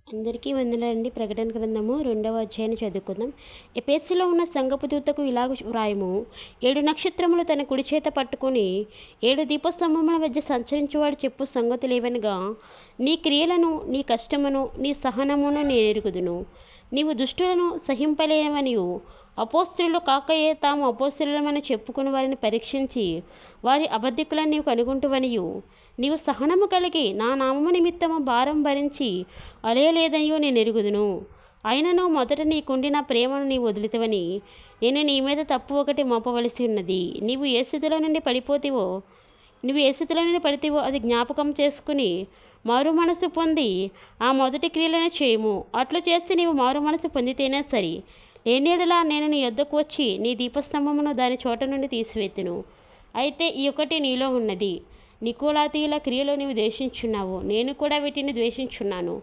అందరికీ వందనాలండి. ప్రకటన గ్రంథము 2వ అధ్యాయాన్ని చదువుకుందాం. ఎఫెసులో ఉన్న సంఘపు దూతకు ఇలాగ వ్రాయుము. 7 నక్షత్రములు తన కుడి చేత పట్టుకొని 7 దీపస్తంభముల మధ్య సంచరించువాడు చెప్పు సంగతులేవనగా, నీ క్రియలను, నీ కష్టమును, నీ సహనమును నేను ఎరుగుదును. నీవు దుష్టులను సహింపలేవనియు, అపోస్తలులు కాకయే తాము అపోస్తలులమని చెప్పుకుని వారిని పరీక్షించి వారి అబద్ధికులను నీవు కనుగొంటువనియు, నీవు సహనము కలిగి నా నామము నిమిత్తము భారం భరించి అలేయలేదనియో నేను ఎరుగుదును. అయినను మొదట నీకుండిన ప్రేమను నీవు వదిలితవని నేను నీ మీద తప్పు ఒకటి మోపవలసి ఉన్నది. నీవు ఏ స్థితిలో నుండి పడితేవో అది జ్ఞాపకం చేసుకుని మారు మనసు పొంది ఆ మొదటి క్రియలను చేయము. అట్లు చేస్తే నీవు మారు మనసు పొందితేనే సరి. లేనియెడల నేను నీ యొద్దకు వచ్చి నీ దీపస్తంభమును దాని చోట నుండి తీసివేతును. అయితే ఈ ఒకటి నీలో ఉన్నది, నికోలాతీయుల క్రియలో నీవు ద్వేషించున్నావు, నేను కూడా వీటిని ద్వేషించున్నాను.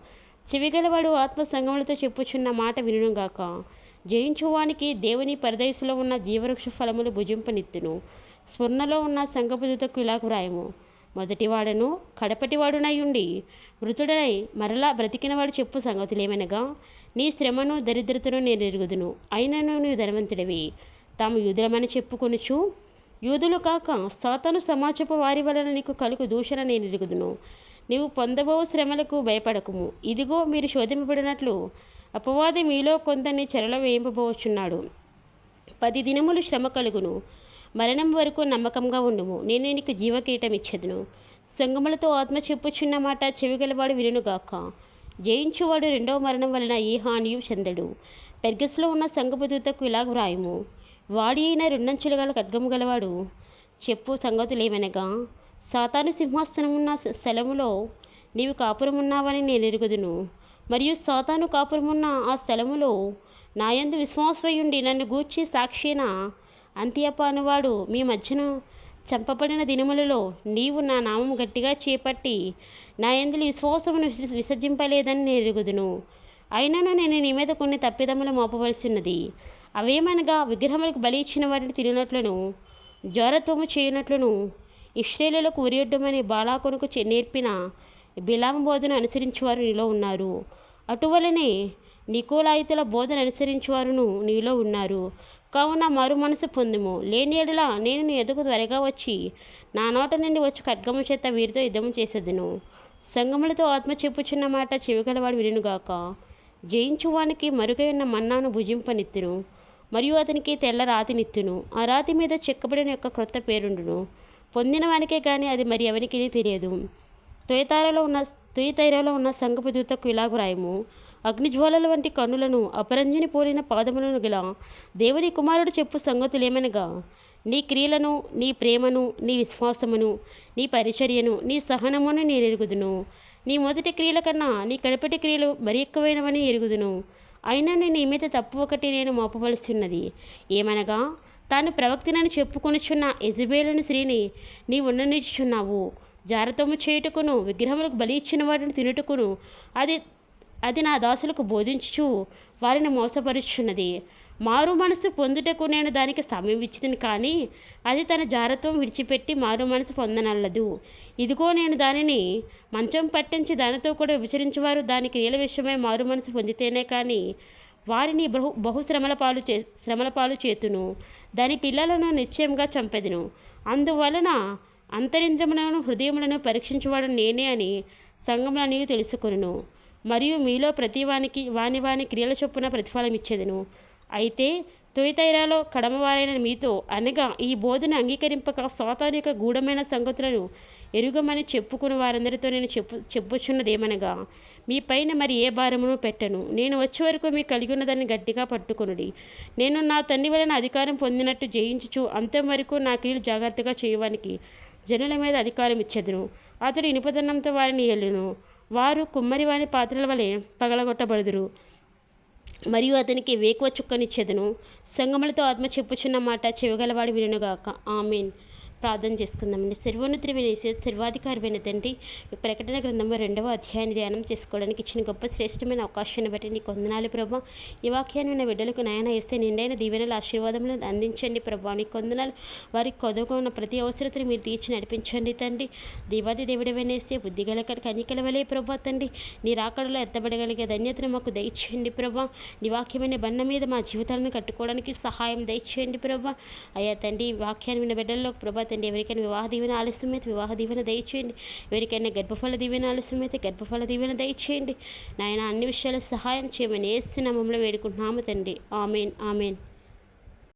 చెవిగలవాడు ఆత్మ సంగములతో చెప్పుచున్న మాట వినుగాక. జయించువానికి దేవుని పరదయసులో ఉన్న జీవవృక్ష ఫలములు భుజింపనిత్తును. స్వర్ణలో ఉన్న సంగపు దూతకు ఇలాగు వ్రాయము. మొదటివాడను కడపటివాడునై ఉండి మృతుడనై మరలా బ్రతికినవాడు చెప్పు సంగతులేమనగా, నీ శ్రమను దరిద్రతను నేను ఎరుగుదును. అయినను నీవు ధనవంతుడివి. తాము యూదులమని చెప్పుకొనుచు యూదులు కాక సాతాను సమాజపు వారి వలన నీకు కలుగు దూషణ నేను ఎరుగుదును. నీవు పొందబో శ్రమలకు భయపడకుము. ఇదిగో మీరు శోధింపబడినట్లు అపవాది మీలో కొందరిని చెరలో వేయింపబోచున్నాడు. 10 దినములు శ్రమ కలుగును. మరణం వరకు నమ్మకంగా ఉండుము, నేను నీకు జీవకీటం ఇచ్చెదను. సంగములతో ఆత్మ చెప్పుచున్న మాట చెవిగలవాడు వినుగాక. జయించువాడు రెండవ మరణం వలన ఏ హానియు చెందడు. పెర్గస్లో ఉన్న సంగపు దూతకు ఇలాగ వ్రాయము. వాడి అయిన రెండంచులు గల ఖడ్గము గలవాడు చెప్పు సంగతులేమనగా, సాతాను సింహాసనమున్న స్థలములో నీవు కాపురమున్నావని నేను ఎరుగుదును. మరియు సాతాను కాపురమున్న ఆ స్థలములో నాయందు విశ్వాసయుండి నన్ను గూర్చి సాక్షిన అంతియప్ప అనువాడు మీ మధ్యన చంపబడిన దినములలో నీవు నా నామం గట్టిగా చేపట్టి నా యందు విశ్వాసమును విసర్జింపలేదని నేను ఎరుగుదును. అయినను నేను నీ మీద కొన్ని తప్పిదములు మోపవలసి ఉన్నది. అవేమనగా, విగ్రహములకు బలి ఇచ్చిన వాటిని తినట్లును, జ్వరత్వము చేయనట్లును, ఇశ్రాయేలులకు ఉరియొడ్డమని బాలాకొనుకు నేర్పిన బిలాము బోధను అనుసరించువారు నీలో ఉన్నారు. అటువలనే నికోలాయితుల బోధన అనుసరించువారును నీలో ఉన్నారు. కావున మారు మనసు పొందుము. లేని ఎడల నేను నీ ఎదుగు త్వరగా వచ్చి నా నోట నుండి వచ్చి ఖడ్గము చేత వీరితో యుద్ధము చేసేదను. సంగములతో ఆత్మ చెప్పుచున్న మాట చెవిగలవాడు వినుగాక. జయించువానికి మరుగై ఉన్న మన్నాను భుజింపనిత్తును, మరియు అతనికి తెల్ల రాతినిత్తును. ఆ రాతి మీద చెక్కబడిన యొక్క క్రొత్త పేరుండును. పొందిన వానికే కానీ అది మరి ఎవరికి తెలియదు. తుయతైరలో ఉన్న సంగపు దూతకు ఇలాగ వ్రాయము. అగ్నిజ్వాలల వంటి కన్నులను, అపరంజిని పోలిన పాదములను గల దేవుని కుమారుడు చెప్పు సంగతులేమనగా, నీ క్రియలను, నీ ప్రేమను, నీ విశ్వాసమును, నీ పరిచర్యను, నీ సహనమును నేను ఎరుగుదును. నీ మొదటి క్రియల కన్నా నీ కడపటి క్రియలు మరి ఎక్కువైనవని ఎరుగుదును. అయినా నీ మీద తప్పు ఒకటి నేను మోపవలసి ఉన్నది. ఏమనగా, తాను ప్రవక్తినని చెప్పుకొనుచున్న యెజబెలును స్త్రీని నీవు ఉండనిచ్చుచున్నావు. జారత్వము చేయుటకును, విగ్రహములకు బలి ఇచ్చిన వాటిని తినుటకును అది నా దాసులకు బోధించుచు వారిని మోసపరుచున్నది. మారు మనసు పొందుటకు నేను దానికి సమయం ఇచ్చితిని, కానీ అది తన జారత్వం విడిచిపెట్టి మారు మనసు పొందనల్లదు. ఇదిగో నేను దానిని మంచం పట్టించి దానితో కూడా విచరించేవారు దాని క్రియల విషయమై మారు మనసు పొందితేనే కానీ వారిని బహు శ్రమల పాలు చేతును. దాని పిల్లలను నిశ్చయంగా చంపెదను. అందువలన అంతరింద్రియములను హృదయములను పరీక్షించువాడు నేనే అని సంఘములన్నీ తెలుసుకొనును. మరియు మీలో ప్రతి వాని క్రియల చొప్పున ప్రతిఫలం ఇచ్చేదను. అయితే తుయతైరలో కడమవారైన మీతో అనగా ఈ బోధన అంగీకరింపక సాతాను యొక్క గూఢమైన సంగతులను ఎరుగమని చెప్పుకుని వారందరితో నేను చెప్పుచున్నదేమనగా, మీ పైన మరి ఏ భారమును పెట్టను. నేను వచ్చే వరకు మీకు కలిగి ఉన్నదాన్ని గట్టిగా పట్టుకొనుడి. నేను నా తండ్రి వలన అధికారం పొందినట్టు జయించుచు అంతం వరకు నా క్రియలు జాగ్రత్తగా చేయడానికి జనుల మీద అధికారం ఇచ్చెదను. అతడు ఇనుపదన్నంతో వారిని ఏలును. వారు కుమ్మరి వాని పాత్రల వలె పగలగొట్టబడుదురు. మరియు అతనికి వేకువ చుక్కనిచ్చెదను. సంగములతో ఆత్మ చెప్పుచున్న మాట చెవిగలవాడు వినుగాక. ఆమెన్. ప్రార్థన చేసుకుందామండి. సర్వోన్నతుడైన యేసయ్య, సర్వాధికారమైన తండ్రి, ప్రకటన గ్రంథంలో 2వ అధ్యాయాన్ని ధ్యానం చేసుకోవడానికి ఇచ్చిన గొప్ప శ్రేష్టమైన అవకాశాన్ని బట్టి నీకు వందనాలు ప్రభా. ఈ వాక్యాన్ని ఉన్న బిడ్డలకు నాయన యేసయ్య నిండైన దీవెనలు ఆశీర్వాదములను అందించండి ప్రభా. నీకు వందనాలు. వారికి కొదవగా ఉన్న ప్రతి అవసరతను మీరు తీర్చి నడిపించండి తండ్రి. దేవాది దేవుడైన యేసయ్య, బుద్ధిగల కన్యకల వలె ప్రభా తండ్రి, నీ రాకడలో ఎత్తబడగలిగే ధన్యతను మాకు దయచేయండి ప్రభా. నీ వాక్యమైన బండ మీద మా జీవితాలను కట్టుకోవడానికి సహాయం దయచేయండి ప్రభా. అయ్యా తండ్రి, వాక్యాన్ని విన్న బిడ్డల్లో ప్రభా తండ్రి, ఎవరికైనా వివాహ దీవెన ఆలస్యమైతే వివాహ దీవెన దయచేయండి. ఎవరికైనా గర్భఫల దీవెన ఆలస్యమైతే గర్భఫల దీవెన దయచేయండి. నాయన అన్ని విషయాలు సహాయం చేయమని యేసు నామములో వేడుకుంటున్నాము తండ్రి. ఆమేన్, ఆమేన్.